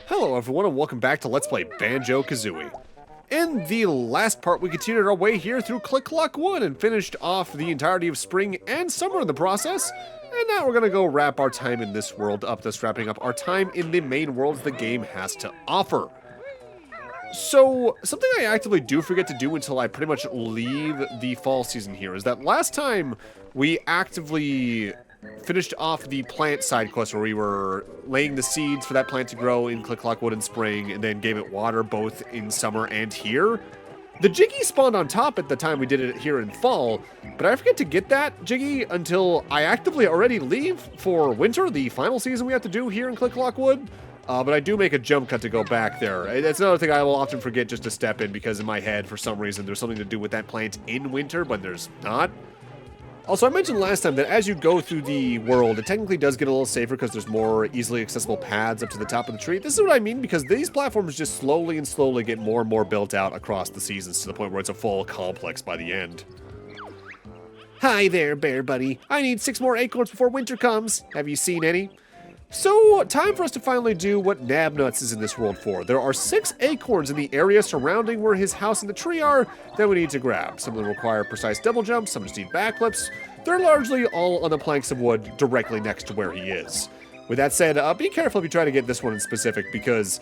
Hello everyone and welcome back to Let's Play Banjo-Kazooie. In the last part we continued our way here through Click-Clock Wood and finished off the entirety of spring and summer in the process. And now we're gonna go wrap our time in this world up, thus wrapping up our time in the main worlds the game has to offer. So, something I actively do forget to do until I pretty much leave the fall season here is that last time we actively finished off the plant side quest where we were laying the seeds for that plant to grow in Click-Clock Wood in spring and then gave it water both in summer and here. The Jiggy spawned on top at the time we did it here in fall, but I forget to get that Jiggy until I actively already leave for winter, the final season we have to do here in Click-Clock Wood. But I do make a jump cut to go back there. That's another thing I will often forget just to step in because in my head, for some reason, there's something to do with that plant in winter, but there's not. Also, I mentioned last time that as you go through the world, it technically does get a little safer because there's more easily accessible paths up to the top of the tree. This is what I mean because these platforms just slowly and slowly get more and more built out across the seasons to the point where it's a full complex by the end. Hi there, bear buddy. I need 6 more acorns before winter comes. Have you seen any? So, time for us to finally do what Nabnuts is in this world for. There are 6 acorns in the area surrounding where his house and the tree are that we need to grab. Some of them require precise double jumps, some just need backflips. They're largely all on the planks of wood directly next to where he is. With that said, be careful if you try to get this one in specific because,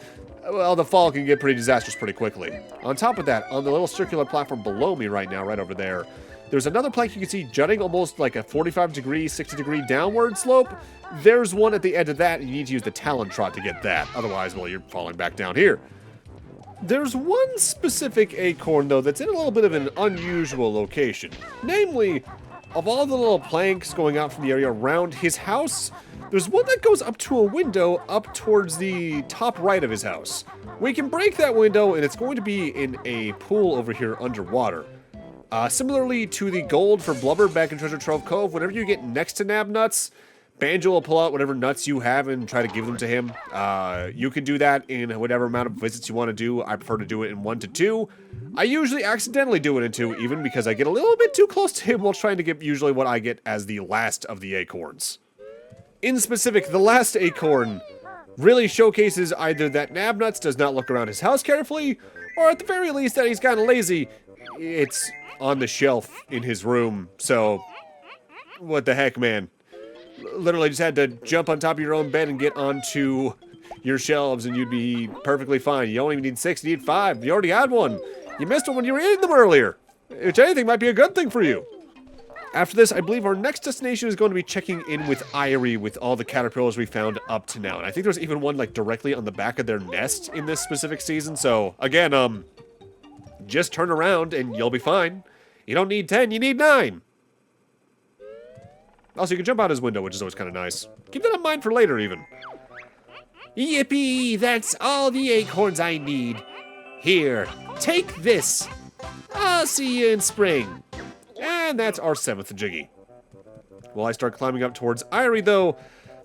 well, the fall can get pretty disastrous pretty quickly. On top of that, on the little circular platform below me right now, right over there, there's another plank you can see jutting almost like a 45-degree, 60-degree downward slope. There's one at the edge of that, and you need to use the Talon Trot to get that. Otherwise, well, you're falling back down here. There's one specific acorn, though, that's in a little bit of an unusual location. Namely, of all the little planks going out from the area around his house, there's one that goes up to a window up towards the top right of his house. We can break that window, and it's going to be in a pool over here underwater. Similarly to the gold for Blubber back in Treasure Trove Cove, whenever you get next to Nabnuts, Banjo will pull out whatever nuts you have and try to give them to him. You can do that in whatever amount of visits you want to do. I prefer to do it in 1 to 2. I usually accidentally do it in 2, even because I get a little bit too close to him while trying to get usually what I get as the last of the acorns. In specific, the last acorn really showcases either that Nabnuts does not look around his house carefully, or at the very least that he's kind of lazy. It's on the shelf in his room, so what the heck, man. Literally just had to jump on top of your own bed and get onto your shelves and you'd be perfectly fine. You don't even need 6, you need 5. You already had one. You missed one when you were eating them earlier. Which anything might be a good thing for you. After this, I believe our next destination is going to be checking in with Irie with all the caterpillars we found up to now. And I think there's even one like directly on the back of their nest in this specific season. So again, just turn around and you'll be fine. You don't need 10, you need 9. Also, you can jump out his window, which is always kind of nice. Keep that in mind for later, even. Yippee! That's all the acorns I need. Here, take this. I'll see you in spring. And that's our 7th Jiggy. While I start climbing up towards Irie, though,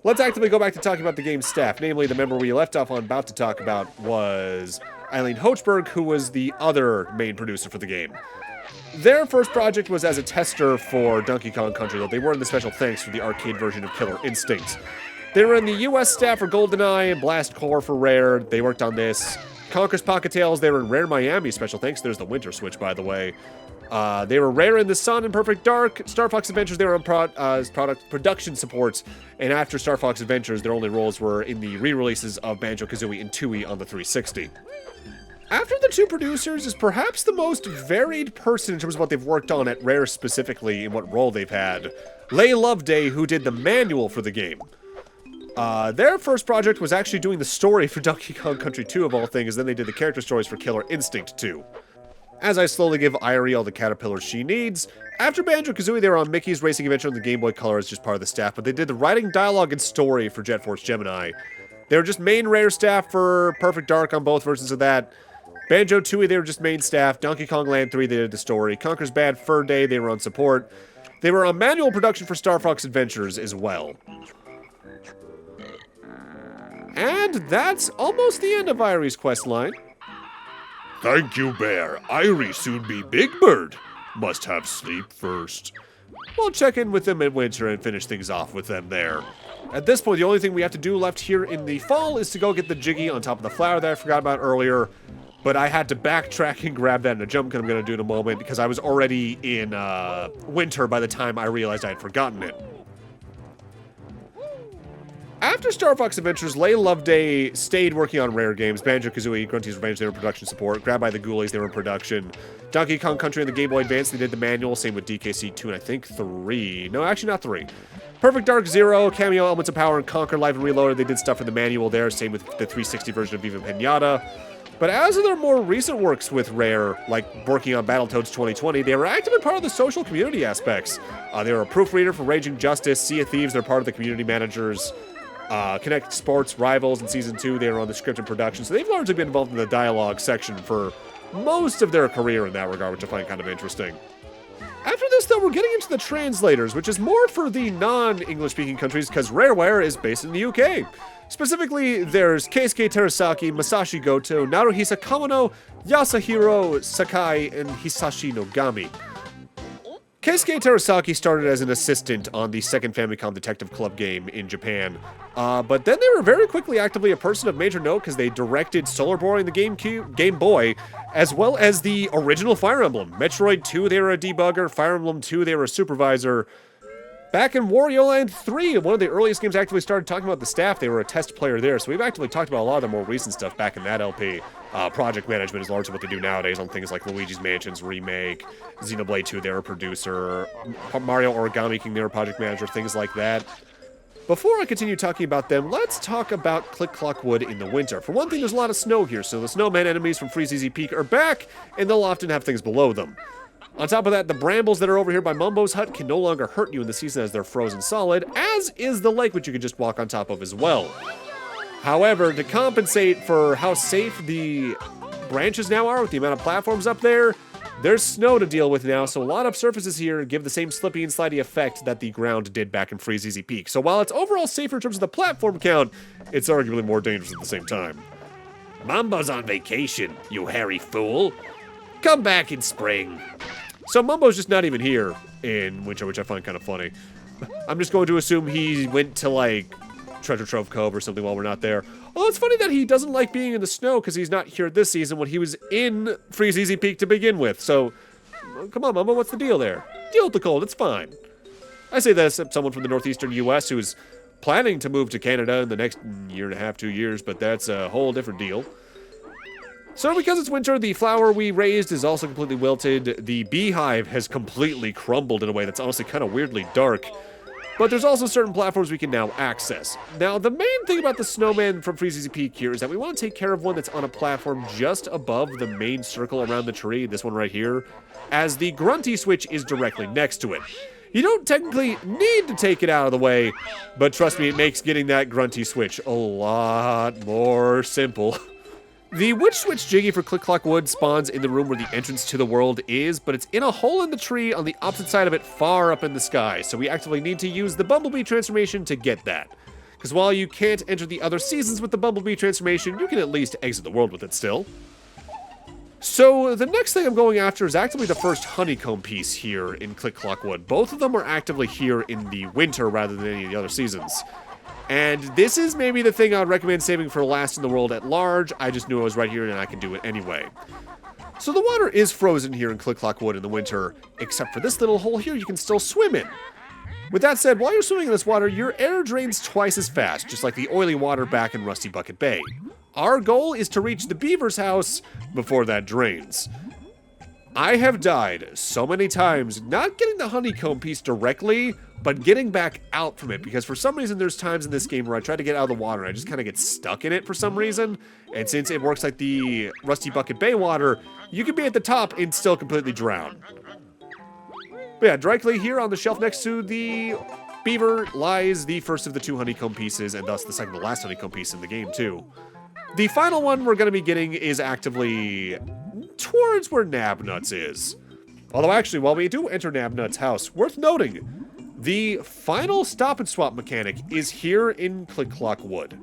let's actively go back to talking about the game's staff. Namely, the member we left off on about to talk about was Eileen Hochberg, who was the other main producer for the game. Their first project was as a tester for Donkey Kong Country, though they were in the special thanks for the arcade version of Killer Instinct. They were in the US staff for GoldenEye and Blast Core for Rare. They worked on this. Conker's Pocket Tales, they were in Rare Miami special thanks. There's the Winter Switch, by the way. They were Rare in the Sun and Perfect Dark. Star Fox Adventures, they were on production support. And after Star Fox Adventures, their only roles were in the re-releases of Banjo-Kazooie and Tooie on the 360. After the 2 producers is perhaps the most varied person in terms of what they've worked on at Rare specifically and what role they've had. Leigh Loveday, who did the manual for the game. Their first project was actually doing the story for Donkey Kong Country 2 of all things, then they did the character stories for Killer Instinct 2. As I slowly give Irie all the caterpillars she needs, after Banjo-Kazooie they were on Mickey's Racing Adventure on the Game Boy Color as just part of the staff, but they did the writing, dialogue, and story for Jet Force Gemini. They were just main Rare staff for Perfect Dark on both versions of that. Banjo-Tooie, they were just main staff. Donkey Kong Land 3, they did the story. Conker's Bad Fur Day, they were on support. They were on manual production for Star Fox Adventures as well. And that's almost the end of Irie's questline. Thank you, Bear. Irie soon be Big Bird. Must have sleep first. We'll check in with them in winter and finish things off with them there. At this point, the only thing we have to do left here in the fall is to go get the Jiggy on top of the flower that I forgot about earlier. But I had to backtrack and grab that in a jump cut I'm going to do in a moment because I was already in winter by the time I realized I had forgotten it. After Star Fox Adventures, Leigh Loveday stayed working on rare games. Banjo-Kazooie, Grunty's Revenge, they were in production support. Grabbed by the Ghoulies, they were in production. Donkey Kong Country and the Game Boy Advance, they did the manual. Same with DKC 2 and I think 3. No, actually not 3. Perfect Dark Zero, Cameo, Elements of Power, and Conquer Live and Reloaded. They did stuff for the manual there. Same with the 360 version of Viva Pinata. But as of their more recent works with Rare, like working on Battletoads 2020, they were actively part of the social community aspects. They were a proofreader for Raging Justice, Sea of Thieves, they're part of the community managers. Connect Sports, Rivals in Season 2, they were on the script and production, so they've largely been involved in the dialogue section for most of their career in that regard, which I find kind of interesting. After this, though, we're getting into the translators, which is more for the non-English-speaking countries, because Rareware is based in the UK. Specifically, there's Keisuke Terasaki, Masashi Goto, Naruhisa Kamono, Yasuhiro Sakai, and Hisashi Nogami. Keisuke Terasaki started as an assistant on the second Famicom Detective Club game in Japan, but then they were very quickly actively a person of major note because they directed Solar Boy in the Game Boy, as well as the original Fire Emblem. Metroid 2, they were a debugger. Fire Emblem 2, they were a supervisor. Back in Wario Land 3, one of the earliest games actively started talking about the staff, they were a test player there, so we've actively talked about a lot of the more recent stuff back in that LP. Project management is largely what they do nowadays on things like Luigi's Mansion's remake, Xenoblade 2, they were a producer, Mario Origami King, they were project manager, things like that. Before I continue talking about them, let's talk about Click Clock Wood in the winter. For one thing, there's a lot of snow here, so the snowman enemies from Freeze Easy Peak are back, and they'll often have things below them. On top of that, the brambles that are over here by Mumbo's hut can no longer hurt you in the season as they're frozen solid, as is the lake, which you can just walk on top of as well. However, to compensate for how safe the branches now are with the amount of platforms up there, there's snow to deal with now, so a lot of surfaces here give the same slippy and slidey effect that the ground did back in Freeze Easy Peak. So while it's overall safer in terms of the platform count, it's arguably more dangerous at the same time. Mambo's on vacation, you hairy fool. Come back in spring. So Mumbo's just not even here in winter, which I find kind of funny. I'm just going to assume he went to, like, Treasure Trove Cove or something while we're not there. Although it's funny that he doesn't like being in the snow because he's not here this season when he was in Freeze Easy Peak to begin with. So, come on, Mumbo, what's the deal there? Deal with the cold, it's fine. I say that as someone from the northeastern U.S. who's planning to move to Canada in the next year and a half, 2 years, but that's a whole different deal. So because it's winter, the flower we raised is also completely wilted. The beehive has completely crumbled in a way that's honestly kind of weirdly dark. But there's also certain platforms we can now access. Now, the main thing about the snowman from Freeze Easy Peak here is that we want to take care of one that's on a platform just above the main circle around the tree, this one right here, as the Grunty switch is directly next to it. You don't technically need to take it out of the way, but trust me, it makes getting that Grunty switch a lot more simple. The Witch Switch Jiggy for Click Clock Wood spawns in the room where the entrance to the world is, but it's in a hole in the tree on the opposite side of it far up in the sky, so we actively need to use the Bumblebee transformation to get that. Because while you can't enter the other seasons with the Bumblebee transformation, you can at least exit the world with it still. So the next thing I'm going after is actively the first honeycomb piece here in Click Clock Wood. Both of them are actively here in the winter rather than any of the other seasons. And this is maybe the thing I would recommend saving for last in the world at large. I just knew I was right here and I could do it anyway. So the water is frozen here in Click Clock Wood in the winter, except for this little hole here you can still swim in. With that said, while you're swimming in this water, your air drains twice as fast, just like the oily water back in Rusty Bucket Bay. Our goal is to reach the beaver's house before that drains. I have died so many times, not getting the honeycomb piece directly, but getting back out from it, because for some reason there's times in this game where I try to get out of the water and I just kind of get stuck in it for some reason, and since it works like the Rusty Bucket Bay water, you can be at the top and still completely drown. But yeah, directly here on the shelf next to the beaver lies the first of the 2 honeycomb pieces, and thus the second to last honeycomb piece in the game too. The final one we're going to be getting is actively towards where Nabnuts is. Although actually, while we do enter Nabnuts' house, worth noting, the final Stop-N-Swop mechanic is here in Click Clock Wood.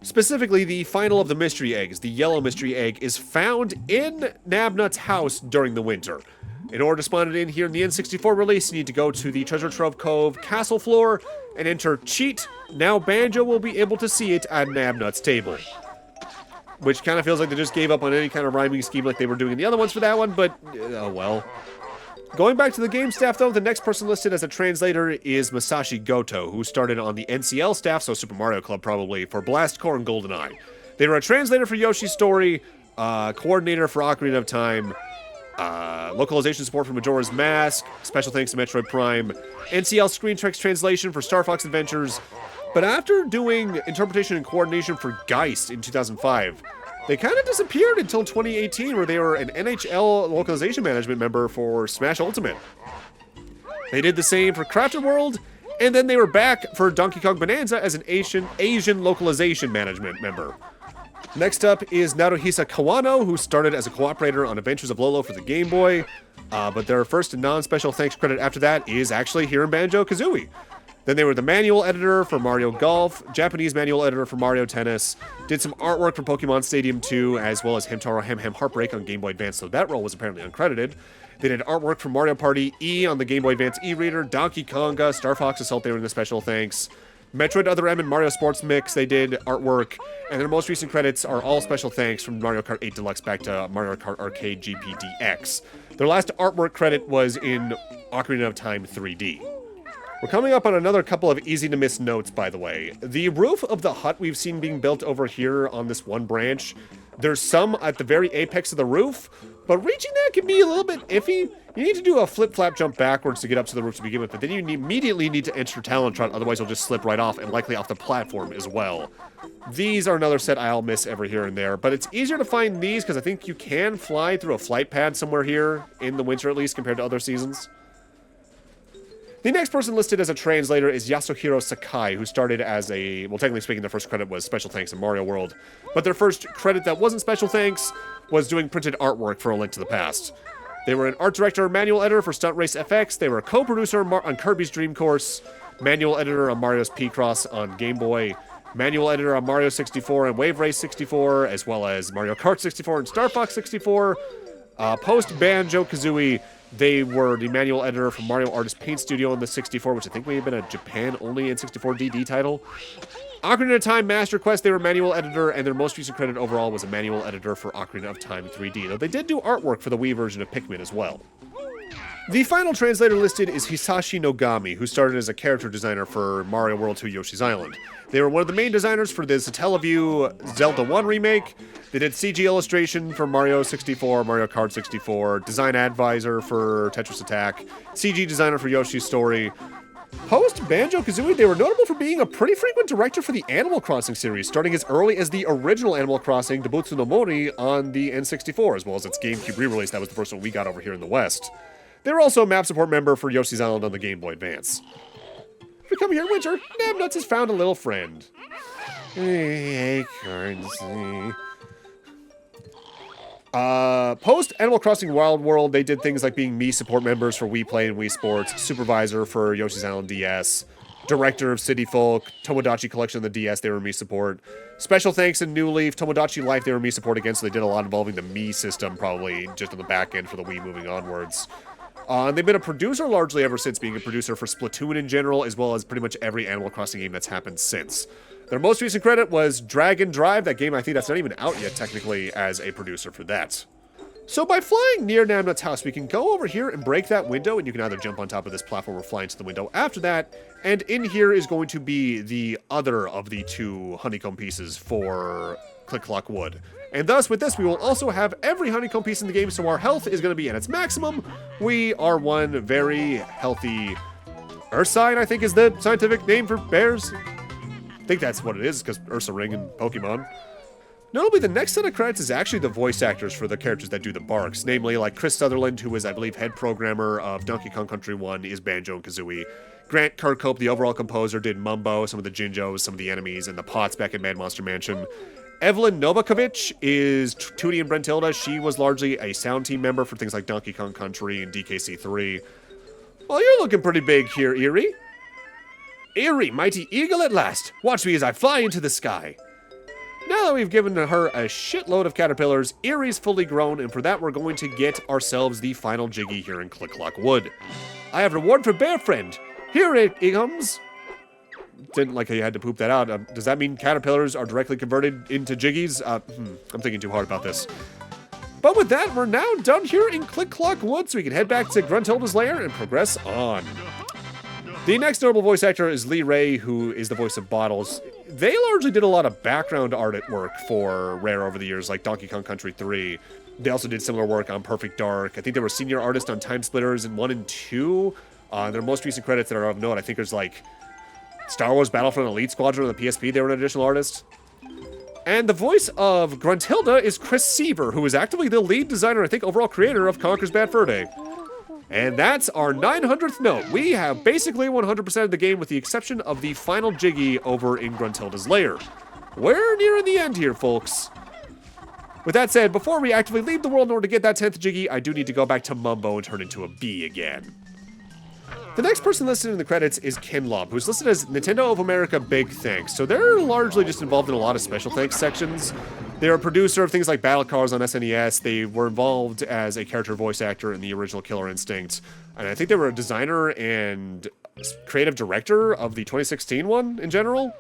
Specifically, the final of the mystery eggs, the yellow mystery egg, is found in Nabnuts' house during the winter. In order to spawn it in here in the N64 release, you need to go to the Treasure Trove Cove castle floor and enter cheat. Now Banjo will be able to see it at Nabnut's table. Which kind of feels like they just gave up on any kind of rhyming scheme like they were doing in the other ones for that one, but oh well. Going back to the game staff, though, the next person listed as a translator is Masashi Goto, who started on the NCL staff, so Super Mario Club probably, for Blast Corps and GoldenEye. They were a translator for Yoshi's Story, coordinator for Ocarina of Time, localization support for Majora's Mask, special thanks to Metroid Prime, NCL screen text translation for Star Fox Adventures. But after doing interpretation and coordination for Geist in 2005, they kind of disappeared until 2018, where they were an NHL localization management member for Smash Ultimate. They did the same for Crafted World, and then they were back for Donkey Kong Bonanza as an Asian localization management member. Next up is Naruhisa Kawano, who started as a cooperator on Adventures of Lolo for the Game Boy, but their first non-special thanks credit after that is actually here in Banjo-Kazooie. Then they were the manual editor for Mario Golf, Japanese manual editor for Mario Tennis, did some artwork for Pokemon Stadium 2, as well as Hamtaro Hem Hem Heartbreak on Game Boy Advance, so that role was apparently uncredited. They did artwork for Mario Party E on the Game Boy Advance e-reader, Donkey Konga, Star Fox Assault, they were in the special thanks. Metroid Other M and Mario Sports Mix, they did artwork, and their most recent credits are all special thanks from Mario Kart 8 Deluxe back to Mario Kart Arcade GP DX. Their last artwork credit was in Ocarina of Time 3D. We're coming up on another couple of easy-to-miss notes, by the way. The roof of the hut we've seen being built over here on this one branch, there's some at the very apex of the roof, but reaching that can be a little bit iffy. You need to do a flip-flap jump backwards to get up to the roof to begin with, but then you immediately need to enter Talon Trot, otherwise you'll just slip right off, and likely off the platform as well. These are another set I'll miss every here and there, but it's easier to find these because I think you can fly through a flight pad somewhere here, in the winter at least, compared to other seasons. The next person listed as a translator is Yasuhiro Sakai, who started as a, well, technically speaking, their first credit was special thanks in Mario World, but their first credit that wasn't special thanks was doing printed artwork for A Link to the Past. They were an art director, manual editor for Stunt Race FX, they were a co-producer on Kirby's Dream Course, manual editor on Mario's P-Cross on Game Boy, manual editor on Mario 64 and Wave Race 64, as well as Mario Kart 64 and Star Fox 64. Post Banjo-Kazooie, they were the manual editor for Mario Artist Paint Studio on the 64, which I think may have been a Japan-only N64 DD title. Ocarina of Time Master Quest, they were manual editor, and their most recent credit overall was a manual editor for Ocarina of Time 3D, though they did do artwork for the Wii version of Pikmin as well. The final translator listed is Hisashi Nogami, who started as a character designer for Mario World 2 Yoshi's Island. They were one of the main designers for the Satellaview Zelda 1 remake. They did CG illustration for Mario 64, Mario Kart 64, design advisor for Tetris Attack, CG designer for Yoshi's Story. Post Banjo-Kazooie, they were notable for being a pretty frequent director for the Animal Crossing series, starting as early as the original Animal Crossing, Debutsu no Mori, on the N64, as well as its GameCube re-release. That was the first one we got over here in the West. They were also a map support member for Yoshi's Island on the Game Boy Advance. If you come here in winter, Nabnuts has found a little friend. Acorns. Post Animal Crossing Wild World, they did things like being Mii support members for Wii Play and Wii Sports, supervisor for Yoshi's Island DS, director of City Folk, Tomodachi Collection on the DS, they were Mii support. Special thanks in New Leaf, Tomodachi Life, they were Mii support again, so they did a lot involving the Mii system, probably just on the back end for the Wii moving onwards. They've been a producer largely ever since, being a producer for Splatoon in general, as well as pretty much every Animal Crossing game that's happened since. Their most recent credit was Dragon Drive, that game I think that's not even out yet technically, as a producer for that. So by flying near Nabnut's house, we can go over here and break that window, and you can either jump on top of this platform or fly into the window after that, and in here is going to be the other of the two honeycomb pieces for Click Clock Wood. And thus, with this, we will also have every honeycomb piece in the game, so our health is going to be at its maximum. We are one very healthy Ursine, I think is the scientific name for bears. I think that's what it is, because Ursa Ring and Pokemon. Notably, the next set of credits is actually the voice actors for the characters that do the barks, namely like Chris Sutherland, who is, I believe, head programmer of Donkey Kong Country 1, is Banjo-Kazooie. Grant Kirkhope, the overall composer, did Mumbo, some of the Jinjos, some of the enemies, and the Pots back in Mad Monster Mansion. Evelyn Novakovic is Tootie and Brentilda. She was largely a sound team member for things like Donkey Kong Country and DKC3. Well, you're looking pretty big here, Eerie. Eerie, mighty eagle at last. Watch me as I fly into the sky. Now that we've given her a shitload of caterpillars, Erie's fully grown, and for that we're going to get ourselves the final Jiggy here in Click-Clock Wood. I have reward for Bear Friend. Here it comes. Didn't like how you had to poop that out. Does that mean caterpillars are directly converted into Jiggies? I'm thinking too hard about this. But with that, we're now done here in Click-Clock Wood, so we can head back to Gruntilda's lair and progress on. The next notable voice actor is Lee Ray, who is the voice of Bottles. They largely did a lot of background artwork for Rare over the years, like Donkey Kong Country 3. They also did similar work on Perfect Dark. I think they were senior artists on Time Splitters in 1 and 2. Their most recent credits that are of note, I think there's like Star Wars Battlefront Elite Squadron on the PSP, they were an additional artist. And the voice of Gruntilda is Chris Seaver, who is actively the lead designer, I think overall creator of Conker's Bad Fur Day. And that's our 900th note. We have basically 100% of the game with the exception of the final Jiggy over in Gruntilda's lair. We're nearing the end here, folks. With that said, before we actively leave the world in order to get that 10th Jiggy, I do need to go back to Mumbo and turn into a bee again. The next person listed in the credits is Ken Lobb, who's listed as Nintendo of America Big Thanks. So they're largely just involved in a lot of special thanks sections. They're a producer of things like Battle Cars on SNES. They were involved as a character voice actor in the original Killer Instinct. And I think they were a designer and creative director of the 2016 one in general.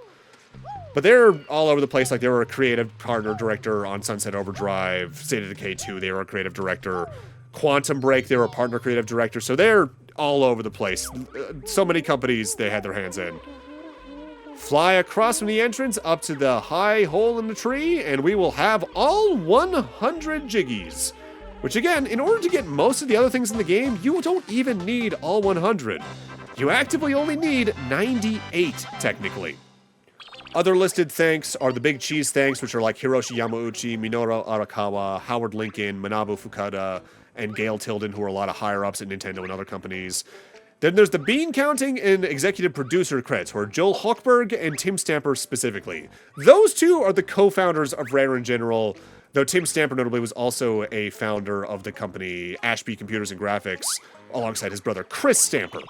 But they're all over the place. Like, they were a creative partner director on Sunset Overdrive, State of Decay 2. They were a creative director. Quantum Break, they were a partner creative director. So they're all over the place. So many companies they had their hands in. Fly across from the entrance up to the high hole in the tree, and we will have all 100 Jiggies. Which again, in order to get most of the other things in the game, you don't even need all 100. You actively only need 98, technically. Other listed thanks are the Big Cheese thanks, which are like Hiroshi Yamauchi, Minoru Arakawa, Howard Lincoln, Manabu Fukuda, and Gail Tilden, who are a lot of higher-ups at Nintendo and other companies. Then there's the bean counting and executive producer credits, who are Joel Hochberg and Tim Stamper specifically. Those two are the co-founders of Rare in general, though Tim Stamper notably was also a founder of the company Ashby Computers and Graphics, alongside his brother Chris Stamper.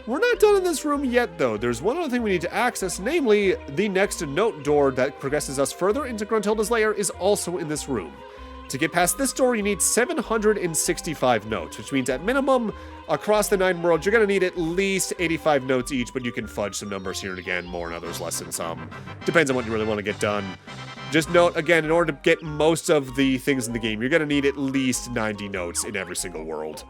We're not done in this room yet, though. There's one other thing we need to access, namely, the next note door that progresses us further into Gruntilda's lair is also in this room. To get past this door, you need 765 notes, which means at minimum, across the 9 worlds, you're going to need at least 85 notes each, but you can fudge some numbers here and again, more and others less than some. Depends on what you really want to get done. Just note, again, in order to get most of the things in the game, you're going to need at least 90 notes in every single world.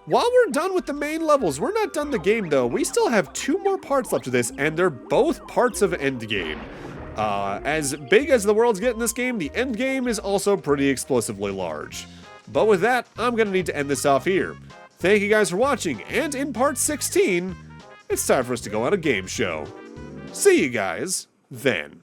While we're done with the main levels, we're not done the game, though. We still have 2 more parts left of this, and they're both parts of endgame. As big as the worlds get in this game, the end game is also pretty explosively large. But with that, I'm going to need to end this off here. Thank you guys for watching, and in part 16, it's time for us to go on a game show. See you guys then.